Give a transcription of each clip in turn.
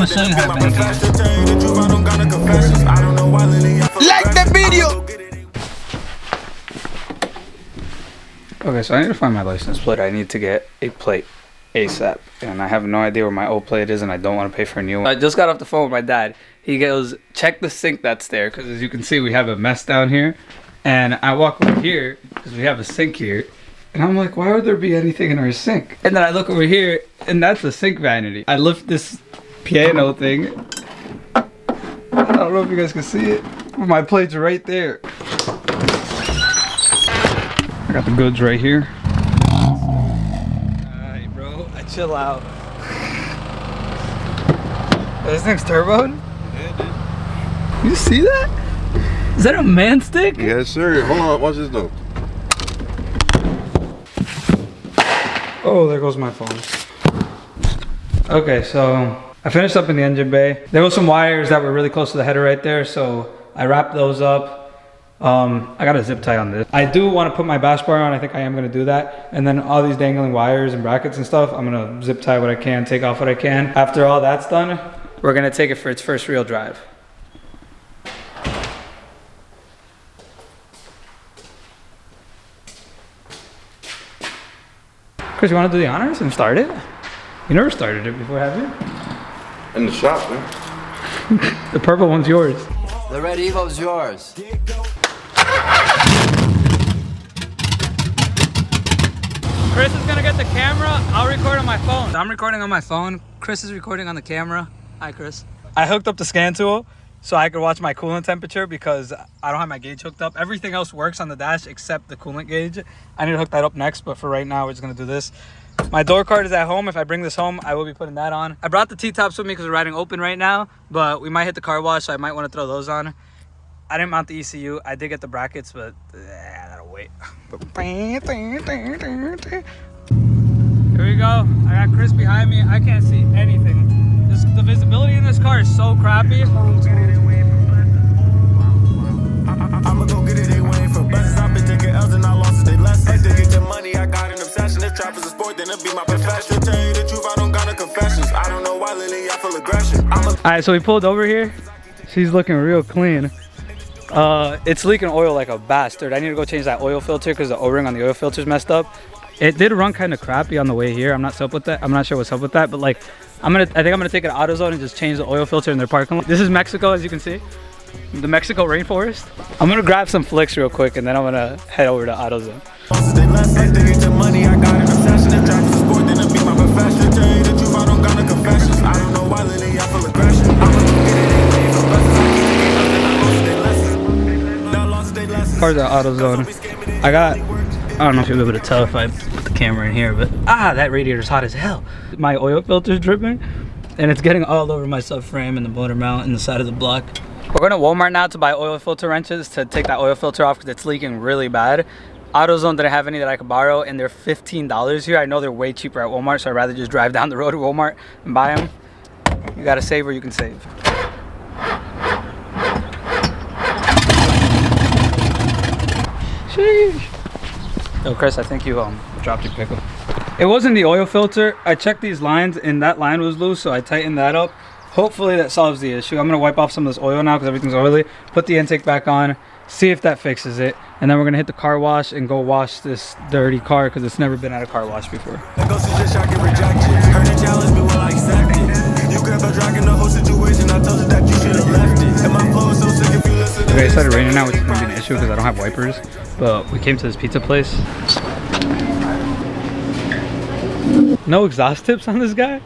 gonna show you how to make it. Like the video! Okay, so I need to find my license plate. I need to get a plate ASAP. And I have no idea where my old plate is and I don't want to pay for a new one. I just got off the phone with my dad. He goes, check the sink that's there. Because as you can see, we have a mess down here. And I walk over here because we have a sink here. And I'm like, why would there be anything in our sink? And then I look over here and that's the sink vanity. I lift this piano thing. I don't know if you guys can see it. But my plate's right there. I got the goods right here. Alright, bro. I chill out. This thing's turboed? Yeah, dude. You see that? Is that a man stick? Yes, sir. Hold on. Watch this though. Oh, there goes my phone. Okay, so I finished up in the engine bay. There was some wires that were really close to the header right there, so I wrapped those up. I got a zip tie on this. I do want to put my bash bar on. I think I am going to do that. And then all these dangling wires and brackets and stuff, I'm going to zip tie what I can, take off what I can. After all that's done, we're going to take it for its first real drive. Chris, you want to do the honors and start it? You never started it before, have you? In the shop, man. The purple one's yours. The red Evo's yours. Chris is gonna get the camera. I'll record on my phone. I'm recording on my phone. Chris is recording on the camera. Hi, Chris. I hooked up the scan tool so I could watch my coolant temperature because I don't have my gauge hooked up. Everything else works on the dash except the coolant gauge. I need to hook that up next, but for right now, we're just gonna do this. My door card is at home. If I bring this home, I will be putting that on. I brought the T-tops with me because we're riding open right now, but we might hit the car wash, so I might want to throw those on. I didn't mount the ECU. I did get the brackets, but that'll wait. Here we go. I got Chris behind me. I can't see anything. The visibility in this car is so crappy. I'ma go get it, they waiting for buses. I've been taking L's and I lost it, they lessons. To get the money, I got an obsession. If trap is a sport, then it'll be my profession. Tell you the truth, I don't got no confessions. I don't know why Lily, I feel aggression. Alright, so we pulled over here. She's looking real clean. It's leaking oil like a bastard. I need to go change that oil filter because the O-ring on the oil filter is messed up. It did run kind of crappy on the way here. I'm not sure what's up with that, but like I think I'm gonna take it to AutoZone and just change the oil filter in their parking lot. This is Mexico, as you can see. The Mexico rainforest. I'm gonna grab some flicks real quick and then I'm gonna head over to AutoZone. Cars at AutoZone. I don't know if you'll be able to tell if I put the camera in here, but that radiator's hot as hell. My oil filter's dripping and it's getting all over my subframe and the motor mount and the side of the block. We're going to Walmart now to buy oil filter wrenches to take that oil filter off because it's leaking really bad. AutoZone didn't have any that I could borrow and they're $15 here. I know they're way cheaper at Walmart, so I'd rather just drive down the road to Walmart and buy them. You gotta save where you can save. Sheesh. Yo, Chris, I think you dropped your pickle. It wasn't the oil filter. I checked these lines and that line was loose, so I tightened that up. Hopefully that solves the issue. I'm gonna wipe off some of this oil now because everything's oily. Put the intake back on, see if that fixes it, and then we're gonna hit the car wash and go wash this dirty car because it's never been at a car wash before. Okay, it started raining now, which is gonna be an issue because I don't have wipers. But we came to this pizza place. No exhaust tips on this guy?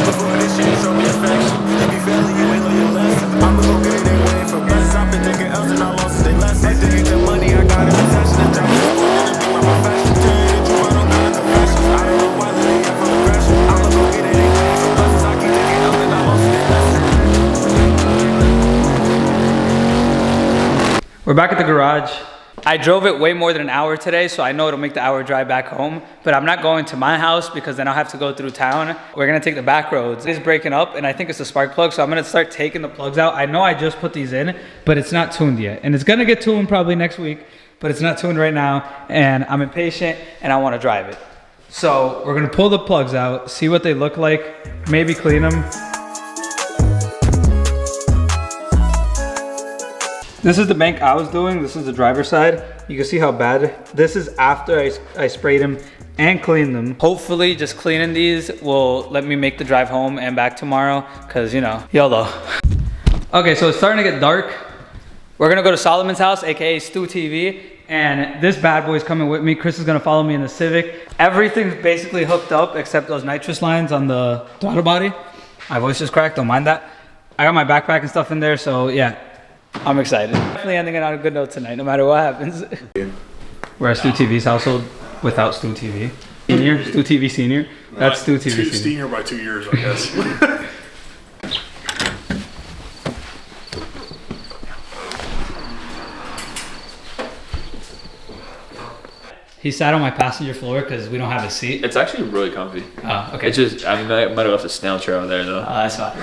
Before this shit, show me affection. He be failing you in We're back at the garage. I drove it way more than an hour today, so I know it'll make the hour drive back home, but I'm not going to my house because then I'll have to go through town. We're gonna take the back roads. It's breaking up and I think it's a spark plug, so I'm gonna start taking the plugs out. I know I just put these in, but it's not tuned yet. And it's gonna get tuned probably next week, but it's not tuned right now, and I'm impatient and I wanna drive it. So we're gonna pull the plugs out, see what they look like, maybe clean them. This is the bank I was doing. This is the driver's side. You can see how bad. This is after I sprayed them and cleaned them. Hopefully just cleaning these will let me make the drive home and back tomorrow, cause you know, YOLO. Okay, so it's starting to get dark. We're gonna go to Solomon's house, AKA Stu TV, and this bad boy's coming with me. Chris is gonna follow me in the Civic. Everything's basically hooked up except those nitrous lines on the throttle body. My voice is cracked, don't mind that. I got my backpack and stuff in there, so yeah. I'm excited. Definitely ending it on a good note tonight, no matter what happens. We're at Stu TV's household without Stu TV. Senior? Stu TV Senior? That's Stu TV Senior. Senior by 2 years, I guess. He sat on my passenger floor because we don't have a seat. It's actually really comfy. Oh, okay. It's just, I mean, I might have left a snail trail there though. Oh, that's fine.